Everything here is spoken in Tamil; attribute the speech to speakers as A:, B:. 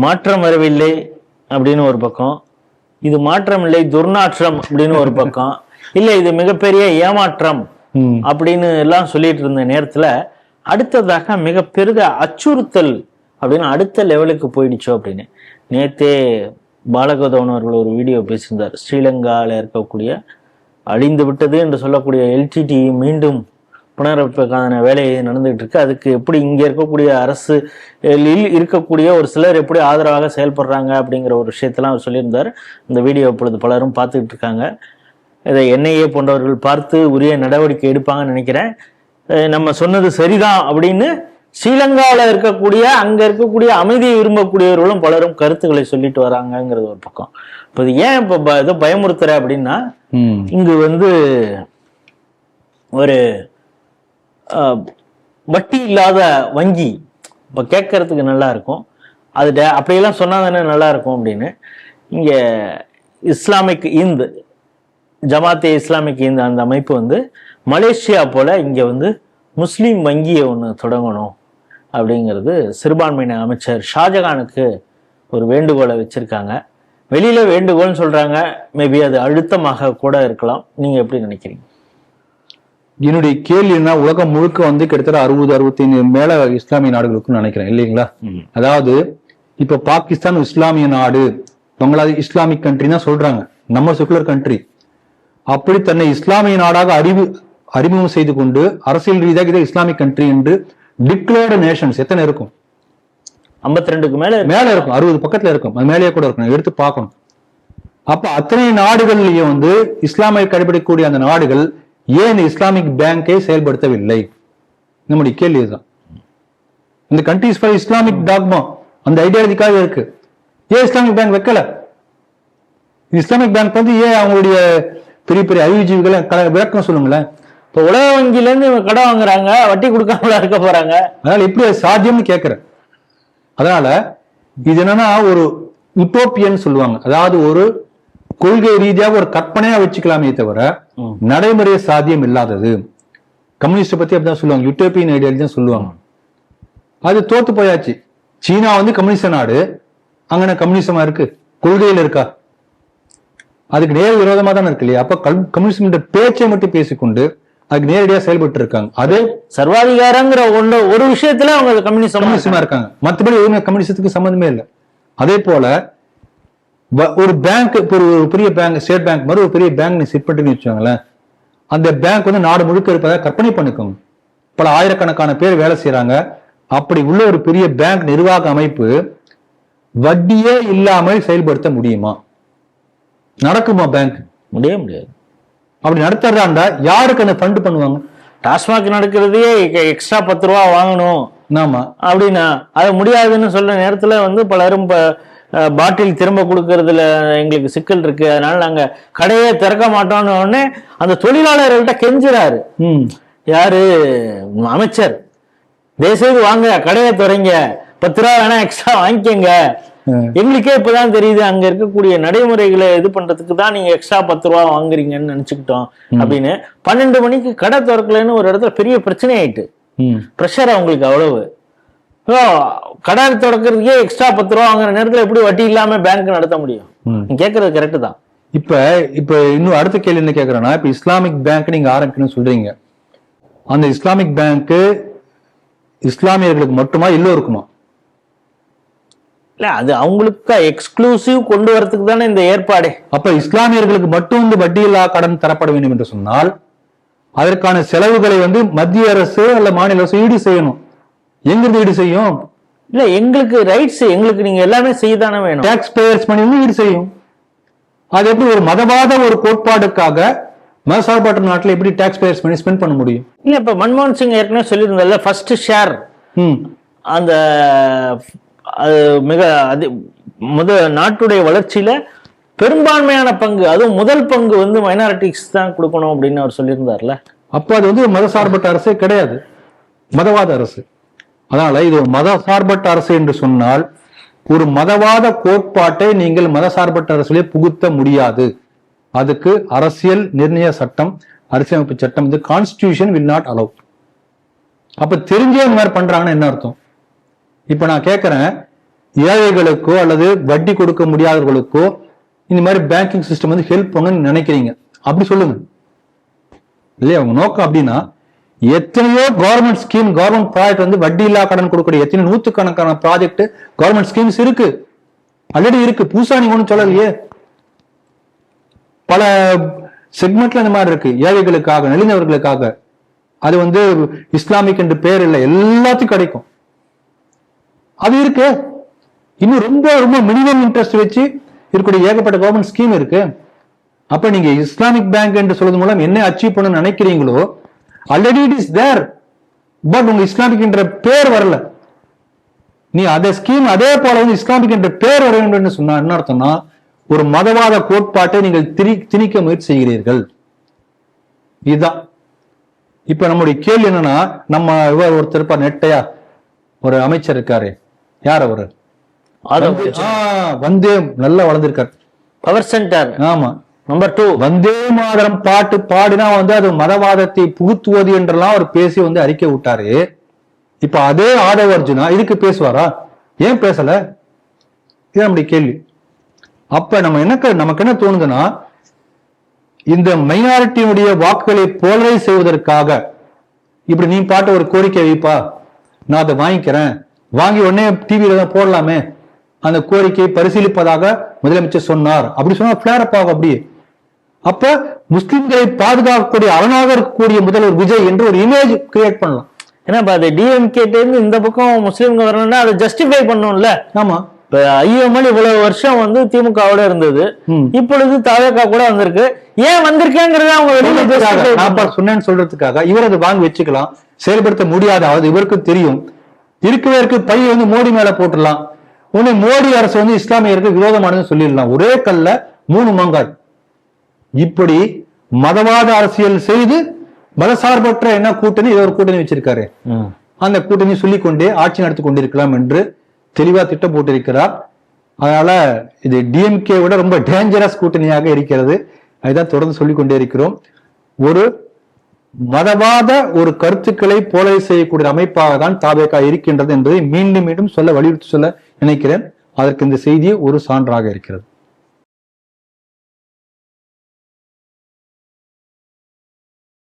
A: மாற்றம் வரவில்லை அப்படின்னு ஒரு பக்கம், இது மாற்றம் இல்லை துர்நாற்றம் அப்படின்னு ஒரு பக்கம், இல்ல இது மிகப்பெரிய ஏமாற்றம் அப்படின்னு எல்லாம் சொல்லிட்டு இருந்த நேரத்துல அடுத்ததாக மிக பெரித அச்சுறுத்தல் அப்படின்னு அடுத்த லெவலுக்கு போயிடுச்சோ அப்படின்னு நேத்தே பாலகோதவன் அவர்கள் ஒரு வீடியோ பேசியிருந்தார். ஸ்ரீலங்காவில் இருக்கக்கூடிய அழிந்து விட்டது என்று சொல்லக்கூடிய எல்டிடி மீண்டும் புனரமைப்புக்கான வேலை நடந்துகிட்டு இருக்கு. அதுக்கு எப்படி இங்க இருக்கக்கூடிய அரசு இருக்கக்கூடிய ஒரு சிலர் எப்படி ஆதரவாக செயல்படுறாங்க அப்படிங்கிற ஒரு விஷயத்தெல்லாம் அவர் சொல்லியிருந்தார். இந்த வீடியோ இப்பொழுது பலரும் பார்த்துக்கிட்டு இருக்காங்க. இதை என்ஐஏ போன்றவர்கள் பார்த்து உரிய நடவடிக்கை எடுப்பாங்கன்னு நினைக்கிறேன். நம்ம சொன்னது சரிதான் அப்படின்னு ஸ்ரீலங்காவில் இருக்கக்கூடிய அங்க இருக்கக்கூடிய அமைதியை விரும்பக்கூடியவர்களும் பலரும் கருத்துக்களை சொல்லிட்டு வராங்கிறது ஒரு பக்கம். இப்போ இது ஏன் இப்போ ஏதோ பயமுறுத்துற அப்படின்னா, இங்கு ஒரு வட்டி இல்லாத வங்கி இப்போ கேட்கறதுக்கு நல்லா இருக்கும், அது அப்படியெல்லாம் சொன்னா தானே நல்லா இருக்கும் அப்படின்னு இங்க இஸ்லாமிக் இந்து ஜமாத்தே இஸ்லாமிக் இந்து அந்த அமைப்பு மலேசியா போல இங்க முஸ்லீம் வங்கியை ஒன்று தொடங்கணும் அப்படிங்கிறது சிறுபான்மையின அமைச்சர் ஷாஜகானுக்கு ஒரு வேண்டுகோளை வச்சிருக்காங்க. வெளியில வேண்டுகோள்னு சொல்றாங்க, மேபி அது அழுத்தமாக கூட இருக்கலாம். நீங்க எப்படி நினைக்கிறீங்க?
B: என்னுடைய கேள்வின்னா, உலகம் முழுக்க கிட்டத்தட்ட 60-65 மேல இஸ்லாமிய நாடுகளுக்கும் நினைக்கிறேன் இல்லைங்களா? அதாவது இப்ப பாகிஸ்தான் இஸ்லாமிய நாடு, பங்களாதேஷ் இஸ்லாமிக் கண்ட்ரி தான் சொல்றாங்க, நம்ம செகுலர் கண்ட்ரி. அப்படி தன்னை இஸ்லாமிய நாடாக அறிமுகம் செய்து கொண்டு அரசியல் ரீதியாக இதை இஸ்லாமிக் கண்ட்ரி என்று டிக்ளேர்டு நேஷன்ஸ் எத்தனை இருக்கும்?
A: 52க்கு மேல
B: இருக்கும், 60 பக்கத்துல இருக்கும், அது மேலேயே கூட இருக்கும், எடுத்து பார்க்கணும். அப்ப அத்தனை நாடுகள்லயும் இஸ்லாமை கடைபிடிக்கக்கூடிய அந்த நாடுகள் ஏன் இஸ்லாமிக் பேங்கை செயல்படுத்தவில்லை? நம்முடைய கேள்வி தான். இந்த கண்ட்ரிஸ் ஃபார் இஸ்லாமிக் டாக்மா அந்த ஐடியாலஜிக்காக இருக்கு, ஏன் இஸ்லாமிக் பேங்க் வைக்கல? இஸ்லாமிக் பேங்க் ஏன் அவங்களுடைய பெரிய பெரிய அறிவுஜீவிகளை விளக்கம் சொல்லுங்களேன்.
A: இப்போ உலக வங்கியில இருந்து கடன் வாங்குறாங்க, வட்டி கொடுக்காமல இருக்க போறாங்க,
B: அதனால எப்படி சாத்தியம்னு கேட்கிறேன். அதனால இது என்னன்னா ஒரு யூட்டோப்பியன் சொல்லுவாங்க, அதாவது ஒரு கொள்கை ரீதியாக ஒரு கற்பனையா வச்சுக்கலாமே தவிர நடைமுறை சாத்தியம் இல்லாதது. கம்யூனிஸ்ட் பத்தி அப்படிதான் சொல்லுவாங்க, யூட்டோப்பியன் ஐடியாலஜி தான் சொல்லுவாங்க. அது தோத்து போயாச்சு. சீனா கம்யூனிஸ்ட் நாடு, அங்க கம்யூனிசமா இருக்கு, கொள்கையில இருக்கா? அதுக்கு நேர் விரோதமா தான் இருக்கு இல்லையா? அப்ப கம்யூனிஸ்ட் பேச்சை மட்டும் பேசிக்கொண்டு அதுக்கு நேரடியாக செயல்பட்டு இருக்காங்க. அதே
A: சர்வாதிகாரங்கிற ஒரு விஷயத்துல அவங்க
B: கம்யூனிசமா இருக்காங்க, மற்றபடி எதுவுமே கம்யூனிசத்துக்கு சம்பந்தமே இல்லை. அதே போல ஒரு பேங்க், ஒரு பெரிய பேங்க், ஸ்டேட் பேங்க் மாதிரி ஒரு பெரிய பேங்க் நீ செட் பண்ணிட்டு வச்சுக்கோங்களேன், அந்த பேங்க் நாடு முழுக்க இருப்பதாக கற்பனை பண்ணிக்கோங்க. பல ஆயிரக்கணக்கான பேர் வேலை செய்யறாங்க. அப்படி உள்ள ஒரு பெரிய பேங்க் நிர்வாக அமைப்பு வட்டியே இல்லாமல் செயல்படுத்த முடியுமா? நடக்குமா? பேங்க்
A: முடியாது.
B: அப்படி நடத்துறாண்டா யாருக்கு அந்த ஃபண்ட் பண்ணுவாங்க?
A: டாஸ்மாக் நடக்கிறதே எக்ஸ்ட்ரா 10 ரூபா வாங்கணும் அப்படின்னா அது முடியாதுன்னு சொல்ற நேரத்துல பலரும் பாட்டில் திரும்ப கொடுக்கறதுல எங்களுக்கு சிக்கல் இருக்கு, அதனால நாங்க கடையே திறக்க மாட்டோம்னு உடனே அந்த தொழிலாளர்கள்ட்ட கெஞ்சுறாரு. யாரு? அமைச்சர். தயவுசெய்து வாங்க, கடையை திறங்க, 10 ரூபா வேணா எக்ஸ்ட்ரா வாங்கிக்கங்க. எங்களுக்கே இப்பதான் தெரியுது அங்க இருக்கக்கூடிய நடைமுறைகளை இது பண்றதுக்கு தான் நீங்க எக்ஸ்ட்ரா 10 ரூபா வாங்குறீங்கன்னு நினைச்சுக்கிட்டோம் அப்படின்னு. 12 மணிக்கு கடை திறக்கலன்னு ஒரு இடத்துல பெரிய பிரச்சனை ஆயிட்டு, பிரஷர் அவங்களுக்கு அவ்வளவு. கடை திறக்கிறதுக்கே எக்ஸ்ட்ரா 10 ரூபா வாங்குற நேரத்துல எப்படி வட்டி இல்லாம பேங்க் நடத்த முடியும்? கேட்கறது கரெக்ட் தான்.
B: இப்ப இன்னும் அடுத்த கேள்வி என்ன கேட்கறேன்னா, இப்ப இஸ்லாமிக் பேங்க் நீங்க ஆரம்பிக்கணும்னு சொல்றீங்க, அந்த இஸ்லாமிக் பேங்க் இஸ்லாமியர்களுக்கு மட்டுமா எல்லோருக்குமா?
A: இல்ல, அது அவங்களுக்கு எக்ஸ்க்ளூசிவ் கொண்டு வரதுக்கு தானே இந்த ஏற்பாடு.
B: அப்ப இஸ்லாமியர்களுக்கு மட்டும் வட்டியில்லா கடன் தரப்பட வேண்டும் என்று சொன்னால் அதற்கான செலவுகளை மத்திய அரசு அல்ல மாநில அரசு ஈடு செய்யணும். எங்கிருந்து ஈடு செய்யும்?
A: இல்ல, எங்களுக்கு ரைட்ஸ், எங்களுக்கு நீங்க எல்லாமே செய்யதானே வேணும்.
B: டாக்ஸ் பேயர்ஸ் மணி ஈடு செய்யும். அது எப்படி ஒரு மதவாத ஒரு கோட்பாடுக்காக மதசார்பற்ற நாட்டில் எப்படி டாக்ஸ் பேயர்ஸ் மணி ஸ்பெண்ட் பண்ண முடியும்?
A: இல்ல, இப்ப மன்மோகன் சிங் ஏற்கனவே சொல்லியிருந்தால ஃபர்ஸ்ட் ஷேர், அந்த அது மிக நாட்டுடைய வளர்ச்சியில பெரும்பான்மையான பங்கு, அதுவும் முதல் பங்கு மைனாரிட்டிஸ் தான் கொடுக்கணும் அப்படின்னு அவர் சொல்லியிருந்தார்ல.
B: அப்ப அது மதசார்பற்ற அரசே கிடையாது, மதவாத அரசு. அதனால இது மதசார்பற்ற அரசு என்று சொன்னால் ஒரு மதவாத கோட்பாட்டை நீங்கள் மதசார்பற்ற அரசிலே புகுத்த முடியாது. அதுக்கு அரசியல் நிர்ணய சட்டம், அரசியலமைப்பு சட்டம், இந்த கான்ஸ்டிடியூஷன் வில் நாட் அலோவ். அப்ப தெரிஞ்சே இந்த மாதிரி பண்றாங்கன்னு என்ன அர்த்தம்? இப்ப நான் கேட்கிறேன், ஏழைகளுக்கோ அல்லது வட்டி கொடுக்க முடியாதவர்களுக்கோ இந்த மாதிரி பேங்கிங் சிஸ்டம் வந்து ஹெல்ப் பண்ணணும்னு நினைக்கிறீங்க, அப்படி சொல்லுங்க. இல்லையா உங்க நோக்கம் அப்படின்னா, எத்தனையோ கவர்மெண்ட் ஸ்கீம், கவர்மெண்ட் ப்ராஜெக்ட் வந்து வட்டி இல்லா கடன் கொடுக்கக்கூடிய எத்தனை நூற்றுக்கணக்கான ப்ராஜெக்ட் கவர்மெண்ட் ஸ்கீம்ஸ் இருக்கு, ஆல்ரெடி இருக்கு. புதுசா நீங்க ஒன்றும் சொல்லலையே. பல செக்மெண்ட்ல இந்த மாதிரி இருக்கு, ஏழைகளுக்காக, நலிந்தவர்களுக்காக. அது வந்து இஸ்லாமிக் என்று பேர் இல்லை, எல்லாத்துக்கும் கிடைக்கும். அது இருக்கு. இன்னும் ரொம்ப ரொம்ப மினிமம் இன்ட்ரெஸ்ட் வச்சு இருக்கக்கூடிய ஏகப்பட்ட கவர்மெண்ட் ஸ்கீம் இருக்கு. அப்ப நீங்க இஸ்லாமிக் பேங்க் என்று சொல்றது மூலம் என்ன அச்சீவ் பண்ண நினைக்கிறீங்களோ already it is there. But உங்க இஸ்லாமிக் என்ற பேர் வரல. நீ அதே ஸ்கீம் அதே போல வந்து இஸ்லாமிக் என்ற பேர் வர வேண்டும் என்று சொன்னா என்ன அர்த்தம்னா, ஒரு மதவாத கோட்பாட்டை நீங்கள் திணிக்க முயற்சி செய்கிறீர்கள். இதுதான் இப்ப நம்முடைய கேள்வி என்னன்னா, நம்ம ஒருத்தர் இருப்பார் நெட்டையா ஒரு அமைச்சர் இருக்காரு, யார் அவரு? வந்தே நல்லா வளர்ந்திருக்காரு,
A: பவர் சென்டர்.
B: ஆமா,
A: நம்பர் 2
B: வந்தே மாதரம் பாட்டு பாடினா வந்து அது மதவாதத்தை புகுத்துவது என்றெல்லாம் அவர் பேசி வந்து அறிக்கை விட்டாரு. இப்ப அதே ஆதவ அர்ஜுனா இதுக்கு பேசுவாரா? ஏன் பேசல? இது நம்முடைய கேள்வி. அப்ப நமக்கு என்ன தோணுதுன்னா, இந்த மைனாரிட்டியுடைய வாக்குகளை போலரைஸ் செய்வதற்காக இப்படி நீ பாட்டு ஒரு கோரிக்கை வைப்பா, நான் அதை வாங்கிக்கிறேன், வாங்கி உடனே டிவியில தான் போடலாமே, அந்த கோரிக்கையை பரிசீலிப்பதாக முதலமைச்சர் சொன்னார், அப்படி சொன்னா பிளேர் அப் ஆகும். அப்படியே அப்ப முஸ்லிம்களை பாதுகாக்கக்கூடிய அரணாக இருக்கக்கூடிய முதல்வர் விஜய் என்று ஒரு இமேஜ் கிரியேட் பண்ணலாம்.
A: ஏன்னா அது டிஎம்கே இந்த பக்கம் முஸ்லீம்கள் வரணும்னா அதை ஜஸ்டிஃபை பண்ணும்ல.
B: ஆமா,
A: ஐயோமல் இவ்வளவு வருஷம் வந்து திமுகவோட இருந்தது, இப்பொழுது தவேகா கூட வந்திருக்கு, ஏன் வந்திருக்கேங்கிறத அவங்க வெளியில
B: சொன்னேன்னு சொல்றதுக்காக இவர் அதை வாங்கி வச்சுக்கலாம், செயல்படுத்த முடியாத இவருக்கு தெரியும். இருக்கவே இருக்கு பைய வந்து மோடி மேல போட்டுடலாம், உடனே மோடி அரசு வந்து இஸ்லாமியருக்கு விரோதமானது சொல்லிடலாம். ஒரே கல்ல 3 மாங்காய். இப்படி மதவாத அரசியல் செய்து மதசார்பற்ற என்ன கூட்டணி, இதை ஒரு கூட்டணி வச்சிருக்காரு, அந்த கூட்டணி சொல்லிக்கொண்டே ஆட்சி நடத்தி கொண்டிருக்கலாம் என்று தெளிவா திட்டம் போட்டிருக்கிறார். அதனால இது டிஎம்கே விட ரொம்ப டேஞ்சரஸ் கூட்டணியாக இருக்கிறது. அதுதான் தொடர்ந்து சொல்லிக் கொண்டே இருக்கிறோம். ஒரு மதவாத ஒரு கருத்துக்களை போலை செய்யக்கூடிய அமைப்பாக தான் தாவேகா இருக்கின்றது என்பதை மீண்டும் மீண்டும் சொல்ல வலியுறுத்தி சொல்ல நினைக்கிறேன். அதற்கு இந்த செய்தி ஒரு சான்றாக இருக்கிறது.